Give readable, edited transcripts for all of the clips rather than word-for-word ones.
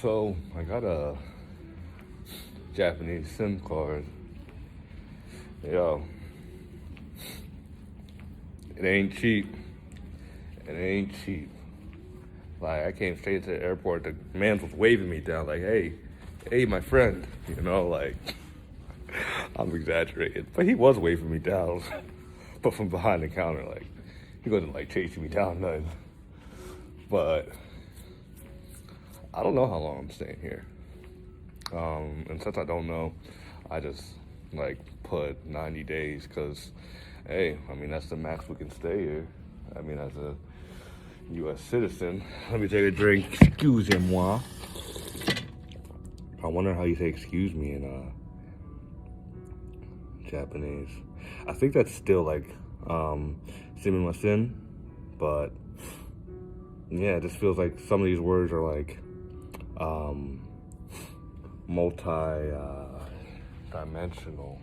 So I got a Japanese SIM card. Yo, it ain't cheap. It ain't cheap. Like I came straight to the airport. The man was waving me down, like, "Hey, my friend." You know, like I'm exaggerating, but he was waving me down, but from behind the counter, like he wasn't like chasing me down, nothing. But I don't know how long I'm staying here. And since I don't know, I just like put 90 days because, hey, I mean, that's the max we can stay here. I mean, as a U.S. citizen. Let me take a drink. Excusez-moi. I wonder how you say excuse me in Japanese. I think that's still like sumimasen, but yeah, it just feels like some of these words are like multi-dimensional.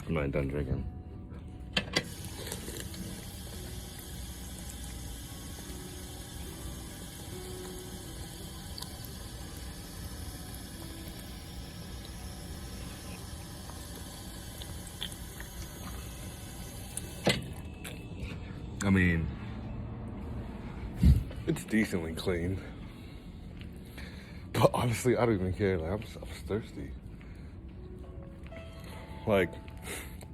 I'm not done drinking. I mean, it's decently clean. But honestly, I don't even care. Like, I'm thirsty. Like,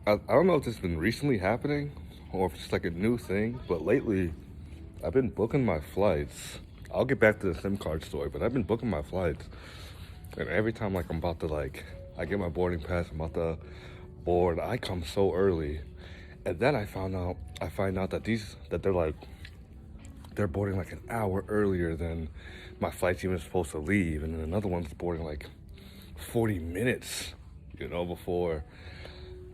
I don't know if this has been recently happening or if it's like a new thing, but lately I've been booking my flights. I'll get back to the SIM card story, but I've been booking my flights. And every time like I'm about to I get my boarding pass, I'm about to board, I come so early. And then I find out that they're boarding like an hour earlier than my flight's even supposed to leave. And then another one's boarding like 40 minutes, before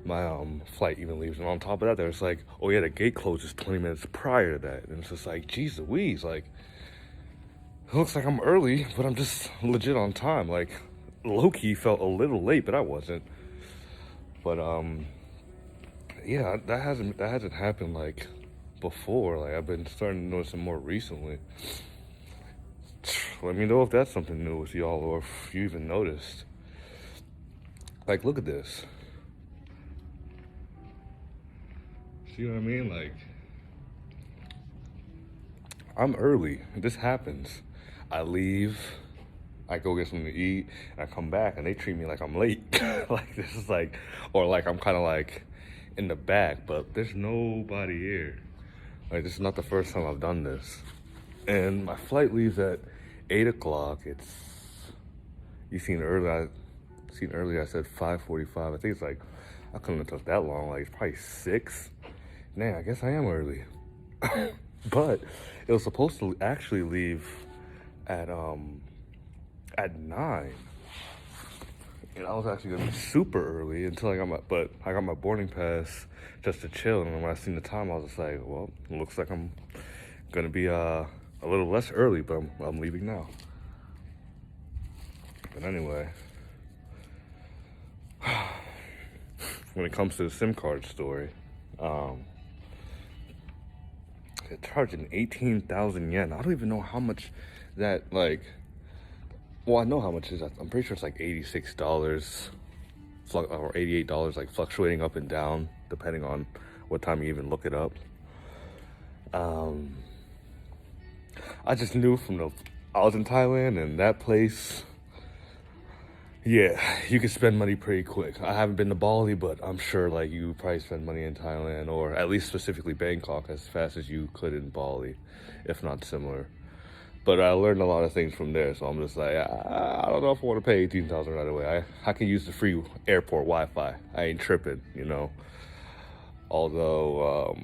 my flight even leaves. And on top of that, there's like, oh yeah, the gate closes 20 minutes prior to that. And it's just like, geez Louise, like, it looks like I'm early, but I'm just legit on time. Like, low-key felt a little late, but I wasn't. But yeah, that hasn't happened like before. Like I've been starting to notice it more recently. Let me know if that's something new with y'all or if you even noticed. Like, look at this. See what I mean? Like, I'm early. This happens. I leave, I go get something to eat, and I come back, and they treat me like I'm late. Like, this is like, or like I'm kind of like in the back, but there's nobody here. Like, this is not the first time I've done this. And my flight leaves at 8 o'clock. You seen earlier, I said 5:45. I think it's like, I couldn't have took that long. Like, it's probably 6. Man, I guess I am early. But it was supposed to actually leave at 9. And I was actually gonna be super early until I got my boarding pass just to chill. And when I seen the time, I was just like, well, it looks like I'm gonna be a little less early, but I'm leaving now. But anyway, when it comes to the SIM card story, they're charging 18,000 yen. I don't even know how much that like. Well, I know how much it is. I'm pretty sure it's like $86 or $88, like fluctuating up and down depending on what time you even look it up. I just knew I was in Thailand, and that place, yeah, you can spend money pretty quick. I haven't been to Bali, but I'm sure like you probably spend money in Thailand, or at least specifically Bangkok, as fast as you could in Bali, if not similar. But I learned a lot of things from there, so I'm just like, I don't know if I want to pay 18,000 right away. I can use the free airport Wi-Fi. I ain't tripping, Although,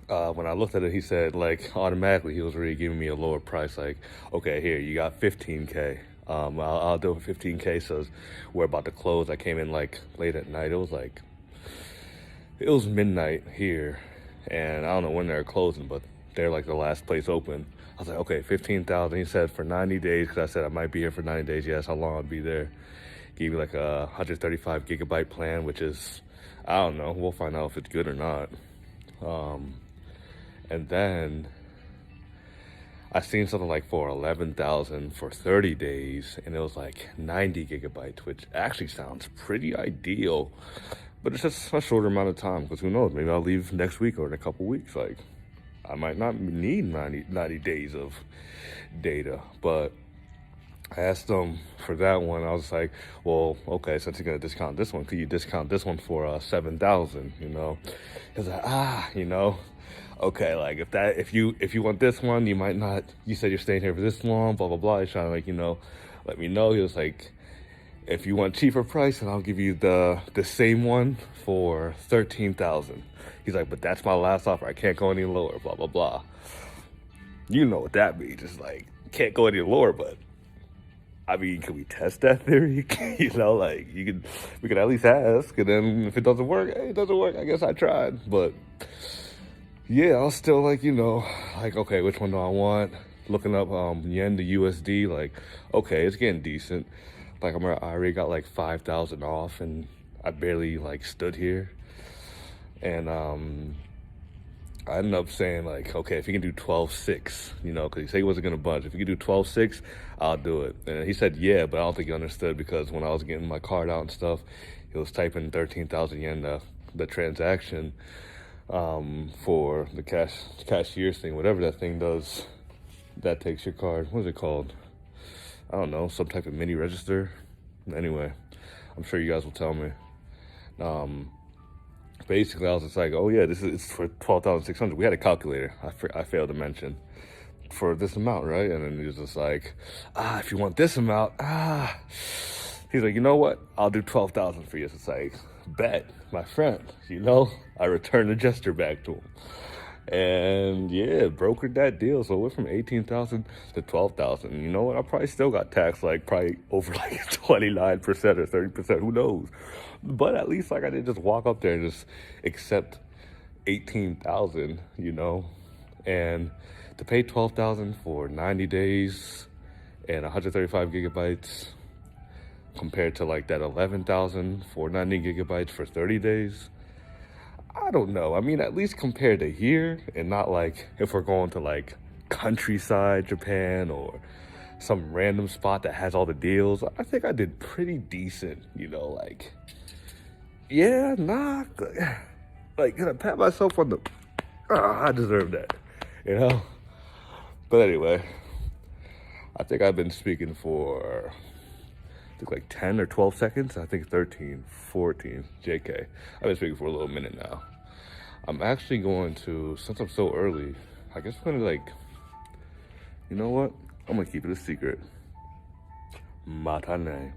when I looked at it, he said, like, automatically he was already giving me a lower price. Like, okay, here, you got 15K. I'll do it for 15K, so we're about to close. I came in, like, late at night. It was midnight here, and I don't know when they're closing, but they're, like, the last place open. I was like, okay, 15,000. He said for 90 days, because I said I might be here for 90 days. Yes, how long I'll be there. Gave me like a 135 gigabyte plan, which is, I don't know. We'll find out if it's good or not. And then I seen something like for 11,000 for 30 days, and it was like 90 gigabytes, which actually sounds pretty ideal. But it's just a shorter amount of time, because who knows? Maybe I'll leave next week or in a couple weeks. Like, I might not need 90 days of data. But I asked them for that one. I was like, well, okay, since you're gonna discount this one, could you discount this one for 7,000? You know, he was like, you know, okay, like if you want this one, you might not. You said you're staying here for this long, blah blah blah. He's trying to like, you know, let me know. He was like, if you want cheaper price, and I'll give you the same one for 13,000. He's like, but that's my last offer. I can't go any lower. Blah blah blah. You know what that means? It's like can't go any lower, but I mean, can we test that theory? You know, like we could at least ask, and then if it doesn't work, hey, it doesn't work. I guess I tried, but yeah, I was still like, you know, like okay, which one do I want? Looking up yen to USD, like okay, it's getting decent. Like I already got like 5,000 off, and I barely like stood here, and I ended up saying like, okay, if you can do 12.6, you know, because he said he wasn't gonna budge. If you can do 12.6, I'll do it. And he said yeah, but I don't think he understood, because when I was getting my card out and stuff, he was typing 13,000 yen the transaction for the cashier's thing, whatever that thing does. That takes your card. What is it called? I don't know, some type of mini register. Anyway, I'm sure you guys will tell me. Basically, I was just like, oh yeah, it's for 12,600. We had a calculator. I failed to mention for this amount, right? And then he was just like, if you want this amount, he's like, you know what? I'll do 12,000 for you. So it's like, bet, my friend. You know, I returned the gesture back to him. And yeah, brokered that deal. So it went from 18,000 to 12,000. You know what? I probably still got taxed like probably over like 29% or 30%. Who knows? But at least like I didn't just walk up there and just accept 18,000, you know, and to pay 12,000 for 90 days and 135 gigabytes compared to like that 11,000 for 90 gigabytes for 30 days. I don't know. I mean, at least compared to here, and not like if we're going to like countryside Japan or some random spot that has all the deals, I think I did pretty decent, you know, like, yeah, nah, like, can I pat myself on the, I deserve that, you know? But anyway, I think I've been speaking for, I think like 10 or 12 seconds. I think 13, 14, JK. I've been speaking for a little minute now. I'm actually going to, since I'm so early, I guess I'm gonna like, you know what? I'm gonna keep it a secret. Matane.